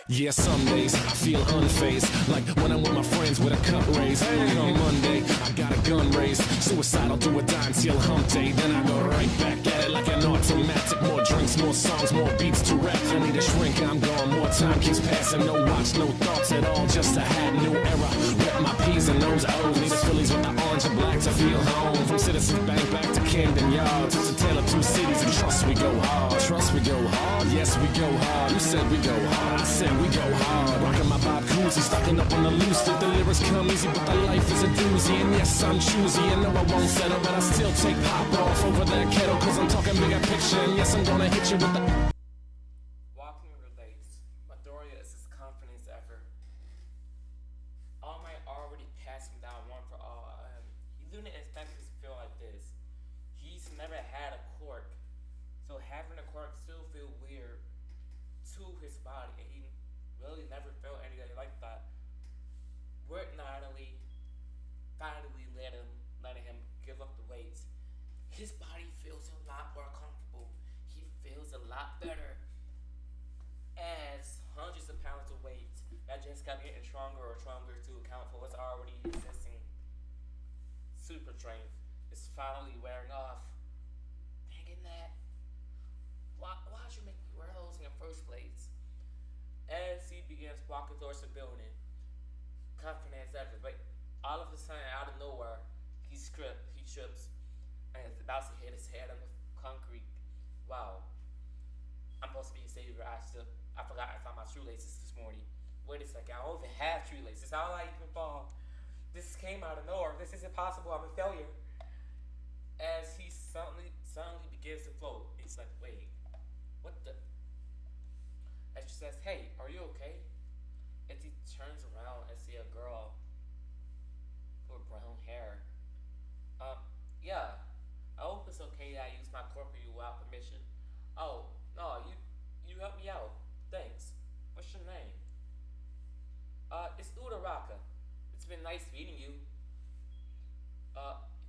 Yeah, some days I feel unfazed, like when I'm with my friends with a cup raised. Hey, on Monday, I got a gun raised. Suicidal, do or die until hump day. Then I go right back at it like an automatic. More drinks, more songs, more beats to rap. I need a shrink, I'm gone. More time keeps passing. No watch, no thoughts at all. Just a hat, new era. Rep my P's and those O's. Need the Phillies with the orange and black to feel home. From Citizens Bank back to Camden Yards. It's a tale of two cities, and trust we go hard. Trust we go hard. Yes, we go hard. You said we go hard. I said we go hard. Rockin' my Bob Cousy, stocking up on the loose. The lyrics come easy, but the life is a doozy. And yes, I'm choosy, and no, I won't settle, but I still take pop off over that kettle, cause I'm talking bigger picture. And yes, I'm gonna hit you with the Walking relates. Midoriya is his confidence effort. All Might already passed him down one for all. He didn't expect this to feel like this. He's never had a quirk, so having a quirk still feel weird to his body, and he really never felt anything like that. We're finally letting him give up the weights. His body feels a lot more comfortable. He feels a lot better as hundreds of pounds of weight that just kept getting stronger or stronger to account for what's already existing super strength is finally wearing off. Dang it, Nat. Why'd you make me wear those in the first place? As he begins walking towards the building, confidence effort, but all of a sudden, out of nowhere, he trips, and is about to hit his head on the concrete. Wow. I'm supposed to be a savior. I forgot I found my shoelaces this morning. Wait a second, I don't even have shoelaces. How did I even fall? This came out of nowhere. This isn't possible. I'm a failure. As he suddenly begins to float, he's like, wait, what the? And she says, hey, are you okay? As he turns around and see a girl with brown hair. Yeah. I hope it's okay that I use my quirk for you without permission. Oh, no, you helped me out. Thanks. What's your name? It's Uraraka. It's been nice meeting you.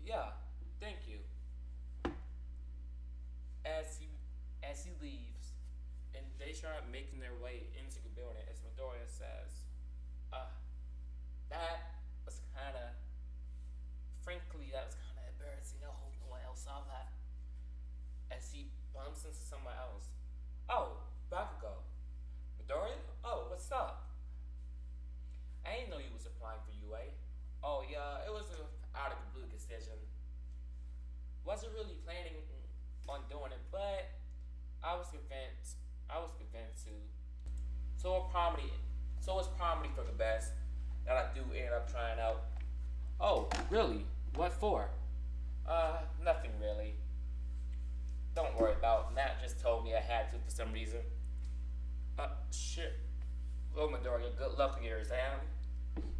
Yeah, thank you. As he leaves, and they start making their way into the building, as Midoriya says, that was kinda embarrassing. I hope no one else saw that. As he bumps into someone else. Oh, Bakugo. Midoriya? Oh, what's up? I didn't know you was applying for UA. Oh yeah, it was a out of the blue decision. Wasn't really planning on doing it, but I was convinced to. So it's probably for the best that I do end up trying out. Oh, really? What for? Nothing really. Don't worry about it. Nat just told me I had to for some reason. Shit. Well, Midoriya, good luck in your exam.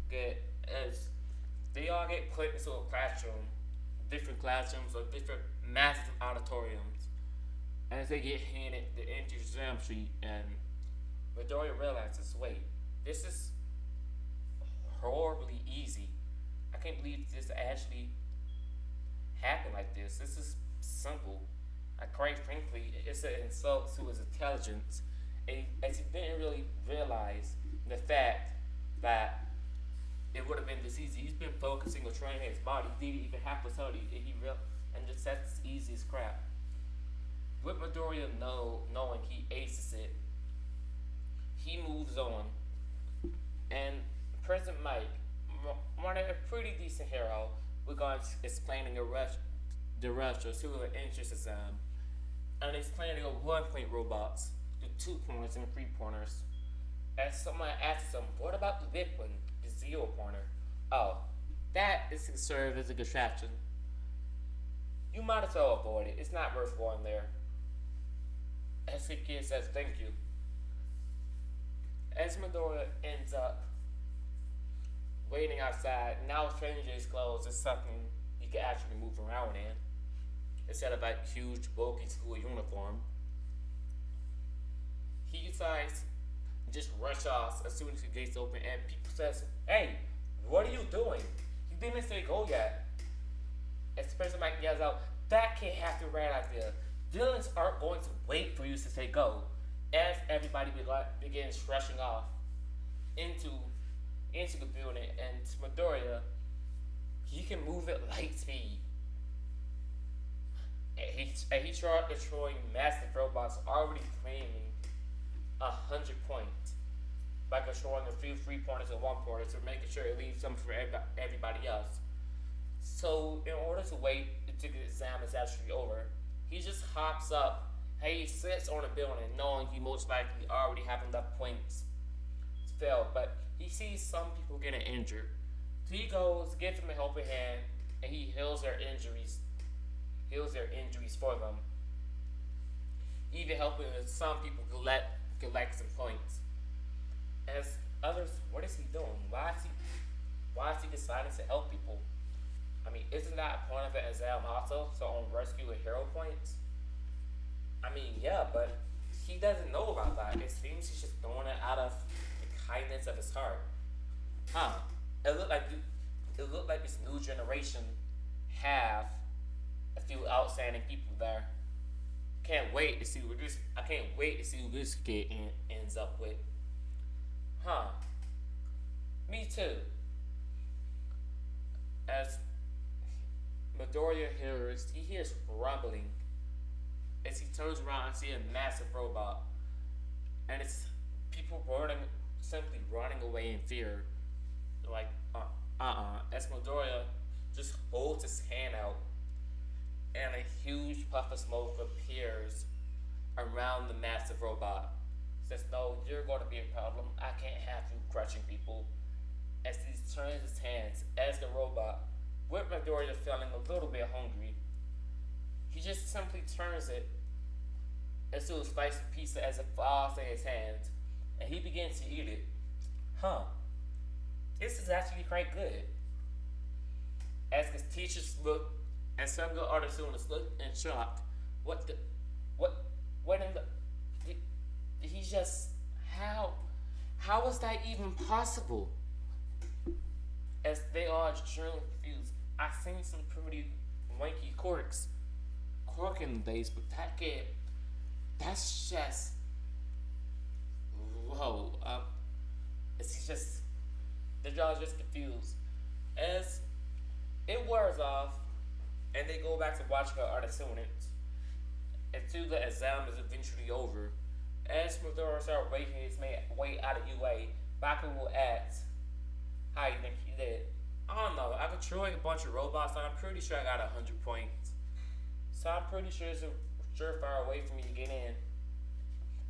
Good. As they all get put into a classroom, different classrooms or different massive auditoriums, as they get handed the empty exam sheet, and Midoriya realizes, wait, this is horribly easy. I can't believe this actually happened like this. This is simple. Quite frankly, it's an insult to his intelligence, and as he didn't really realize the fact that it would have been this easy. He's been focusing on training his body. He didn't even have to study, and just that's easy as crap. With Midoriya knowing he aces it, he moves on, and President Mike, running a pretty decent hero, regards explaining the rush to an entrance exam, and explaining the 1-point robots, the 2-pointers and 3-pointers. As someone asks him, what about the big one, the 0-pointer? Oh, that is to serve as a distraction. You might as well avoid it. It's not worth going there. As the kid says, thank you. As Midoriya ends up waiting outside, now changing his clothes is something he can actually move around in, instead of that huge, bulky school uniform. He decides to just rush off as soon as the gates open, and people says, hey, what are you doing? You didn't say go yet. As President Mike yells out, that can't have the right idea. Villains aren't going to wait for you to say go. As everybody begins rushing off into into the building, and Midoriya, he can move at light speed. And he tried destroying massive robots already claiming 100 points by controlling a few 3 pointers and 1 pointer to making sure it leaves something for everybody else. So in order to wait until the exam is actually over, he just hops up. He sits on a building knowing he most likely already have enough points to fail, but he sees some people getting injured. So he goes, gives them a helping hand, and he heals their injuries for them. Even helping some people collect some points. As others, what is he doing? Why is he deciding to help people? I mean, isn't that a point of an exam also? So on rescue with hero points? I mean, yeah, but he doesn't know about that. It seems he's just doing it out of the kindness of his heart. Huh. It looked like this new generation have a few outstanding people there. Can't wait to see what this. I can't wait to see who this kid ends up with. Huh. Me too. As Midoriya hears rumbling as he turns around and sees a massive robot, and it's people simply running away in fear. Like, as Midoriya just holds his hand out, and a huge puff of smoke appears around the massive robot. Says, "No, you're going to be a problem. I can't have you crushing people." As he turns his hands, as the robot, with Midoriya feeling a little bit hungry, he just simply turns it into a sliced pizza as it falls in his hands, and he begins to eat it. Huh. This is actually quite good. As his teachers look, and some of the other students look in shock. What in the, he just, how was that even possible? As they are extremely confused. I've seen some pretty wanky cork in the days, but that kid, that's just, whoa. It's just, the jaw's just confused. As it wears off, and they go back to watching the other students until the exam is eventually over. As Midoriya starts making his way out of UA, Baku will ask, "How you think you did?" "I don't know. I controlled a bunch of robots, and I'm pretty sure I got 100 points. So I'm pretty sure it's a surefire way for me to get in."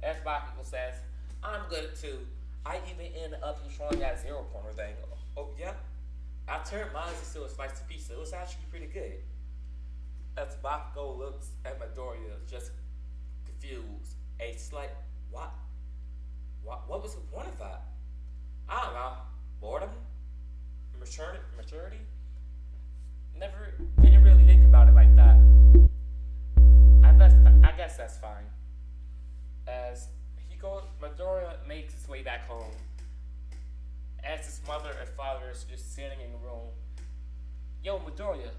As Baku says, "I'm good too. I even ended up controlling that 0 pointer thing." "Oh yeah? I turned mine into a slice of pizza. It was actually pretty good." As Bakugo looks at Midoriya, just confused, a slight, what? What was the point of that? "I don't know. Boredom? Maturity? Never didn't really think about it like that. I guess that's fine." As Midoriya makes his way back home. As his mother and father is just sitting in the room. "Yo, Midoriya,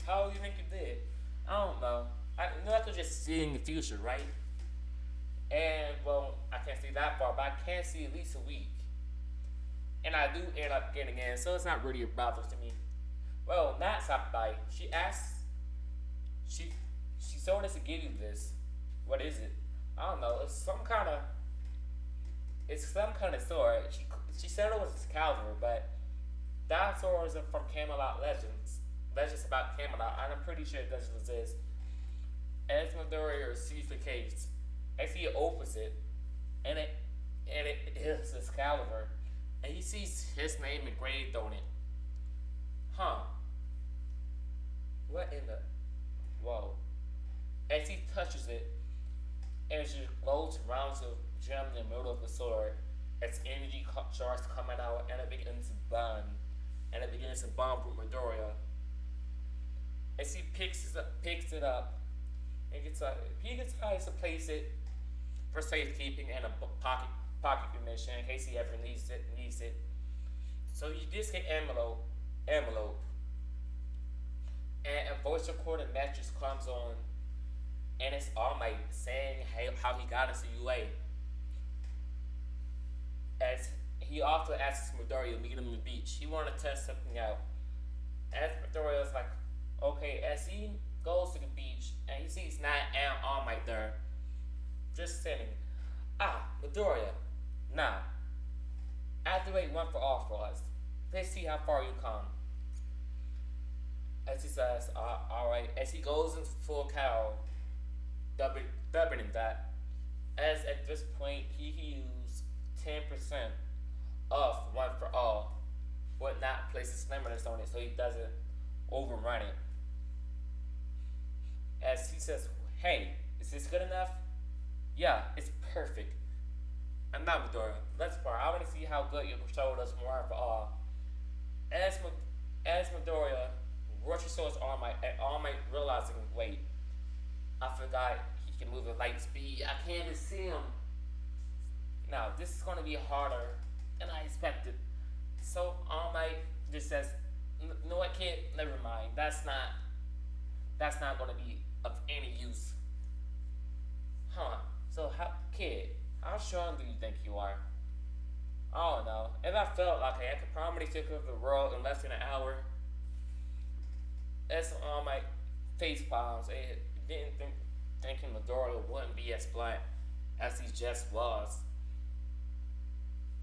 how do you think you did?" "I don't know. I know I could just see in the future, right? And, well, I can't see that far, but I can see at least a week. And I do end up getting in, so it's not really a bother to me." "Well, Nat stopped by. She asked, she told us to give you this. What is it?" "I don't know. It's some kind of sword. She said it was Excalibur, but that sword is from Camelot Legends about Camelot, and I'm pretty sure it doesn't exist." As Midoriya receives the case, as he opens it, and it is Excalibur, and he sees his name engraved on it. Huh. What in the, whoa. As he touches it, and it just glows around to gem in the middle of the sword, its energy starts coming out, and it begins to burn, and it begins to bond with Midoriya. As he picks it up, and he decides to place it for safekeeping in a pocket dimension in case he ever needs it. So you just get envelope, and a voice recording message comes on and it's All Might saying how he got into UA. As he also asks Midoriya to meet him on the beach. He wanted to test something out. As Midoriya's like, okay, as he goes to the beach and he sees Nat and All Might there, just sitting. Midoriya, now, activate one for all for us. Let's see how far you come. As he says, alright, as he goes into full cow, dubbing that, as at this point he can use 10% of one for all, but not places limiters on it so he doesn't overrun it. As he says, hey, is this good enough? Yeah, it's perfect. And now Midoriya, let's part. I want to see how good you showed us more for all. As Midoriya rushes towards All Might, and All Might realizing, wait, I forgot he can move at light speed. I can't even see him. Now, this is going to be harder than I expected. So All Might just says, no, I can't. Never mind. That's not going to be of any use. Huh? So how strong do you think you are? I don't know. If I felt like I could probably take over the world in less than an hour, that's on my face palms. And thinking Midoriya wouldn't be as blunt as he just was.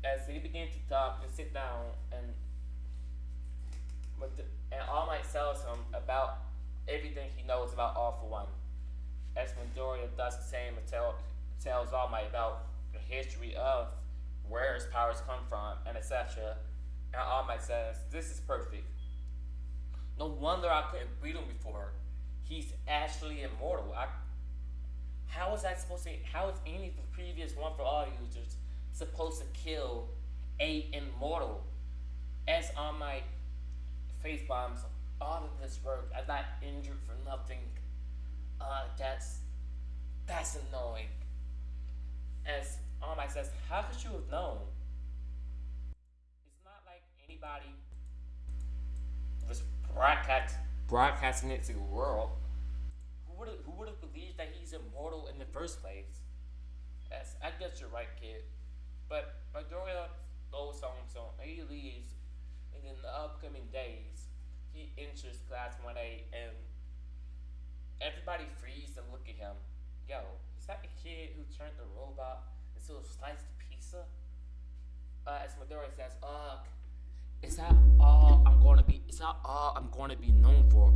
As they begin to talk and sit down, and All Might tells him about everything he knows about All For One. As Midoriya does the same and tells All Might about the history of where his powers come from and etc. And All Might says, this is perfect. No wonder I couldn't beat him before. He's actually immortal. How is any of the previous One For All users supposed to kill a immortal? As All Might face bombs, all of this work, I got injured for nothing. That's annoying. As All Might says, how could you have known? It's not like anybody was broadcasting it to the world. Who would have believed that he's immortal in the first place? Yes, I guess you're right, kid. But Midoriya goes home, so he leaves, and in the upcoming days, he enters Class 1A, and everybody freezes and look at him. Yo, is that the kid who turned the robot into a sliced pizza? As Midoriya says, is that all I'm going to be? Is that all I'm going to be known for?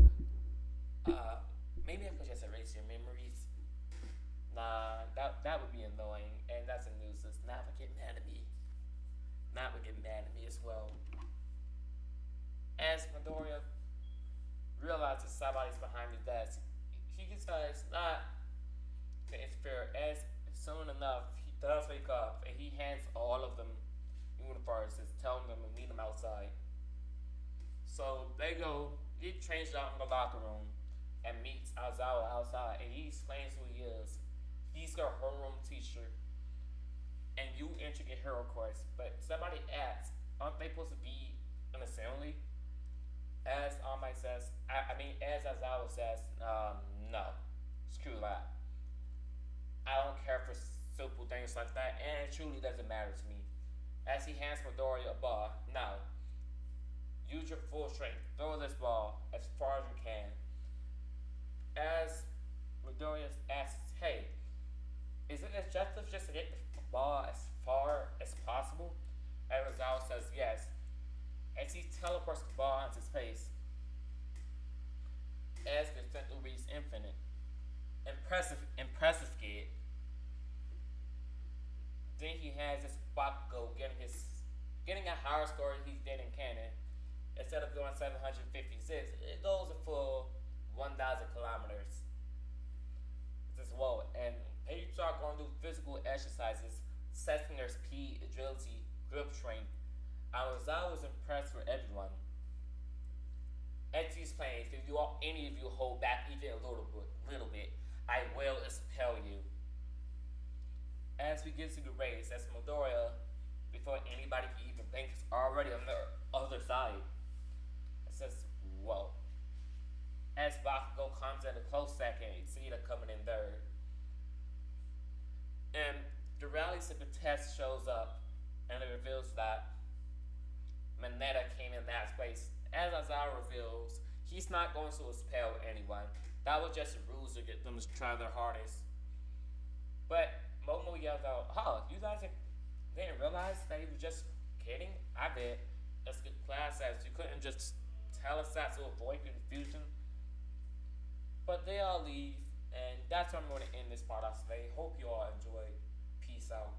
Maybe I could just erase your memories. Nah, that would be annoying, and that's a nuisance. Nat would get mad at me. Nat would get mad at me as well. As Midoriya realizes somebody's behind the desk, he decides not to interfere. As soon enough, he does wake up, and he hands all of them uniforms, telling them to meet him outside. So they get changed out in the locker room, and meets Aizawa outside, and he explains who he is. He's got a homeroom t-shirt, and you enter your hero course. But somebody asks, aren't they supposed to be an assembly? As All Might says, as Aizawa says, no, screw that. I don't care for simple things like that, and it truly doesn't matter to me. As he hands Midoriya a ball, now, use your full strength, throw this ball as far as you can. As Midoriya asks, hey, is it objective just to get the ball as far as possible? And Aizawa says yes. As he teleports the ball into space, as the defender reads infinite. Impressive kid. Then he has this Bakugo getting a higher score than he did in canon. Instead of going 756, it goes a full 1,000 kilometers as well. And they start going to do physical exercises, testing their speed, agility, grip strength. I was impressed with everyone. As he's playing, if any of you hold back even a little bit, I will expel you. As we get to the race, as Midoriya, before anybody can even think, is already on the other side. It says, whoa. as Bakugo comes in a close second, Zeta coming in third. And the rally secret test shows up and it reveals that Mineta came in that space. As Azara reveals, he's not going to expel anyone. That was just a ruse to get them to try their hardest. But Momo yells out, "Oh, you guys didn't realize that he was just kidding? I did. That's good class as you couldn't just tell us that to avoid confusion." But they all leave, and that's where I'm going to end this part off today. Hope you all enjoyed. Peace out.